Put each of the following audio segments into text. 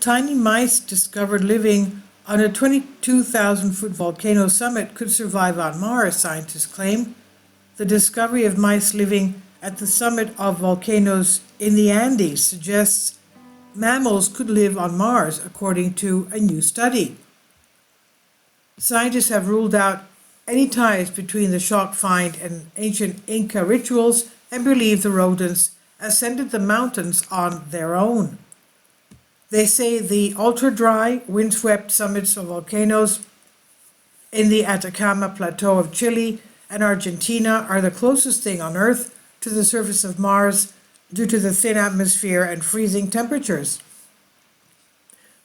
tiny mice discovered living on a 22,000-foot volcano summit could survive on Mars, scientists claim. The discovery of mice living at the summit of volcanoes in the Andes suggests mammals could live on Mars, according to a new study. Scientists have ruled out any ties between the shock find and ancient Inca rituals and believe the rodents ascended the mountains on their own. They say the ultra-dry, windswept summits of volcanoes in the Atacama Plateau of Chile and Argentina are the closest thing on Earth to the surface of Mars due to the thin atmosphere and freezing temperatures.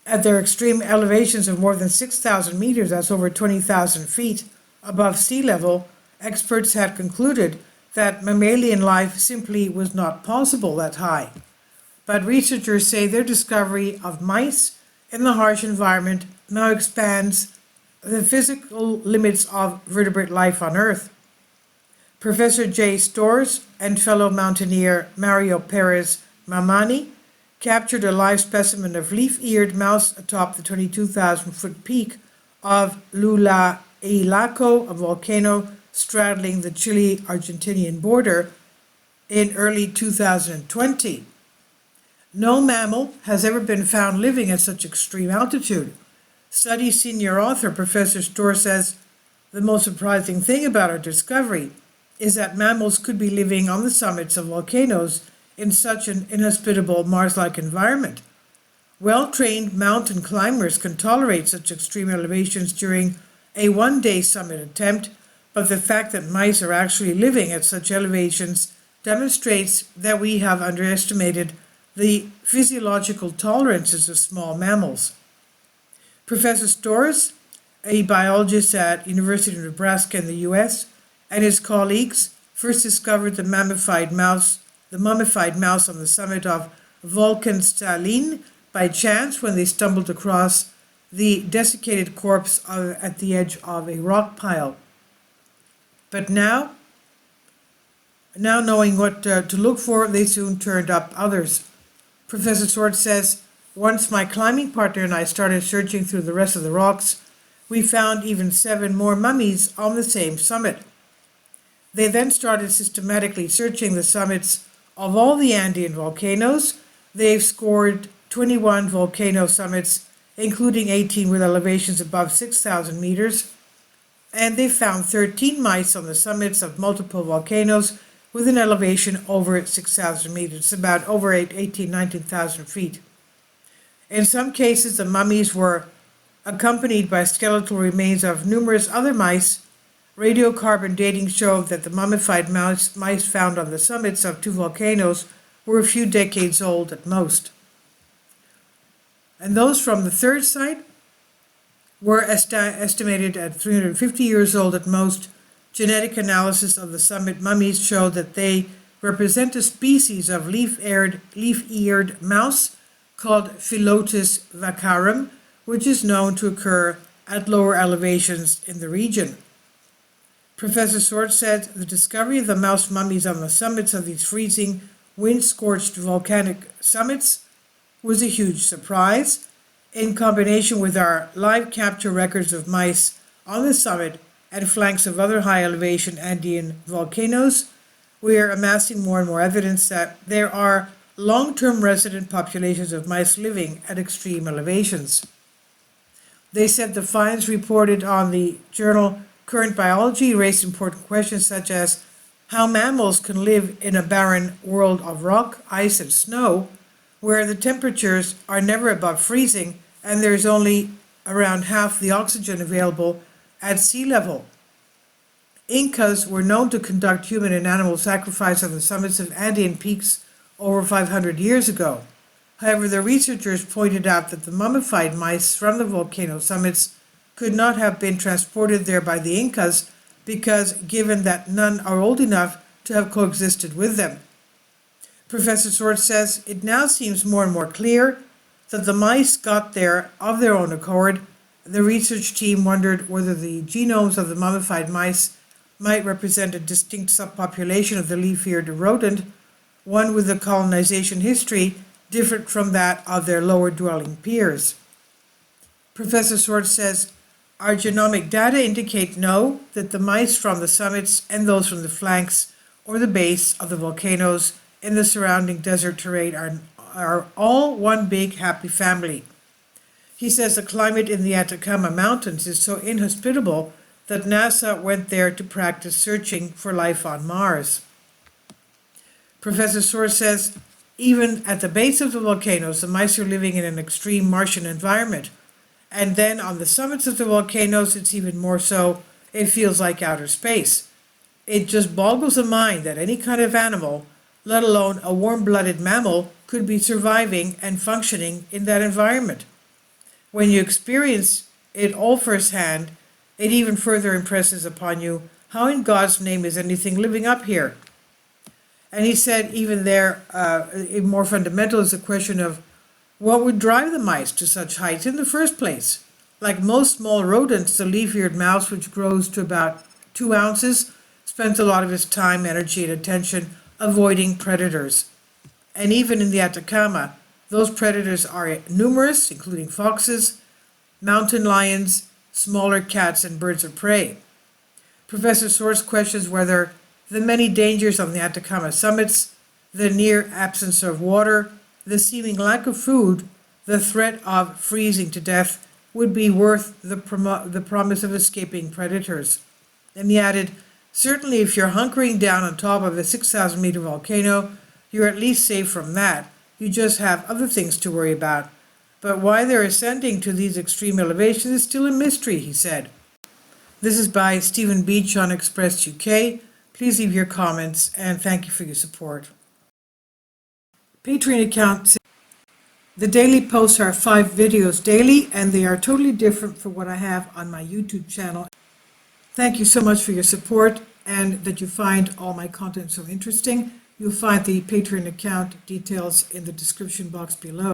At their extreme elevations of more than 6,000 meters, that's over 20,000 feet above sea level, experts had concluded that mammalian life simply was not possible that high. But researchers say their discovery of mice in the harsh environment now expands the physical limits of vertebrate life on Earth. Professor Jay Storrs and fellow mountaineer Mario Perez Mamani captured a live specimen of leaf-eared mouse atop the 22,000-foot peak of Lula-Ilaco, a volcano straddling the Chile-Argentinian border, in early 2020. No mammal has ever been found living at such extreme altitude. Study senior author Professor Storrs says the most surprising thing about our discovery is that mammals could be living on the summits of volcanoes in such an inhospitable Mars-like environment. Well-trained mountain climbers can tolerate such extreme elevations during a one-day summit attempt, but the fact that mice are actually living at such elevations demonstrates that we have underestimated the physiological tolerances of small mammals. Professor Storrs, a biologist at University of Nebraska in the U.S., and his colleagues first discovered the mummified mouse on the summit of Volcano by chance when they stumbled across the desiccated corpse at the edge of a rock pile. But now knowing what to look for, they soon turned up others. Professor Storrs says, once my climbing partner and I started searching through the rest of the rocks, we found even 7 more mummies on the same summit. They then started systematically searching the summits of all the Andean volcanoes. They've scored 21 volcano summits, including 18 with elevations above 6,000 meters, and they found 13 mice on the summits of multiple volcanoes with an elevation over 6,000 meters, about over 19,000 feet. In some cases, the mummies were accompanied by skeletal remains of numerous other mice. Radiocarbon dating showed that the mummified mice found on the summits of 2 volcanoes were a few decades old at most. And those from the third site were estimated at 350 years old at most. Genetic analysis of the summit mummies showed that they represent a species of leaf-eared mouse called Philotis vacarum, which is known to occur at lower elevations in the region. Professor Storrs said the discovery of the mouse mummies on the summits of these freezing, wind-scorched volcanic summits was a huge surprise. In combination with our live capture records of mice on the summit and flanks of other high-elevation Andean volcanoes, we are amassing more and more evidence that there are long-term resident populations of mice living at extreme elevations. They said the finds reported on the journal Current Biology raised important questions such as how mammals can live in a barren world of rock, ice, and snow, where the temperatures are never above freezing and there is only around half the oxygen available at sea level. Incas were known to conduct human and animal sacrifice on the summits of Andean peaks over 500 years ago. However, the researchers pointed out that the mummified mice from the volcano summits could not have been transported there by the Incas because given that none are old enough to have coexisted with them. Professor Storrs says it now seems more and more clear that the mice got there of their own accord. The research team wondered whether the genomes of the mummified mice might represent a distinct subpopulation of the leaf-eared rodent, one with a colonization history different from that of their lower dwelling peers. Professor Swartz says, our genomic data indicate no, that the mice from the summits and those from the flanks or the base of the volcanoes in the surrounding desert terrain are all one big happy family. He says the climate in the Atacama Mountains is so inhospitable that NASA went there to practice searching for life on Mars. Professor Swartz says, even at the base of the volcanoes, the mice are living in an extreme Martian environment. And then on the summits of the volcanoes, it's even more so, it feels like outer space. It just boggles the mind that any kind of animal, let alone a warm-blooded mammal, could be surviving and functioning in that environment. When you experience it all firsthand, it even further impresses upon you how in God's name is anything living up here. And he said even there, more fundamental is the question of what would drive the mice to such heights in the first place? Like most small rodents, the leaf-eared mouse, which grows to about 2 ounces, spends a lot of its time, energy, and attention avoiding predators. And even in the Atacama, those predators are numerous, including foxes, mountain lions, smaller cats, and birds of prey. Professor Swartz questions whether the many dangers on the Atacama summits, the near absence of water, the seeming lack of food, the threat of freezing to death, would be worth the promise of escaping predators. And he added, certainly if you're hunkering down on top of a 6,000-meter volcano, you're at least safe from that. You just have other things to worry about. But why they're ascending to these extreme elevations is still a mystery, he said. This is by Stephen Beach on Express UK. Please leave your comments, and thank you for your support. Patreon account. The daily posts are 5 videos daily, and they are totally different from what I have on my YouTube channel. Thank you so much for your support and that you find all my content so interesting. You'll find the Patreon account details in the description box below.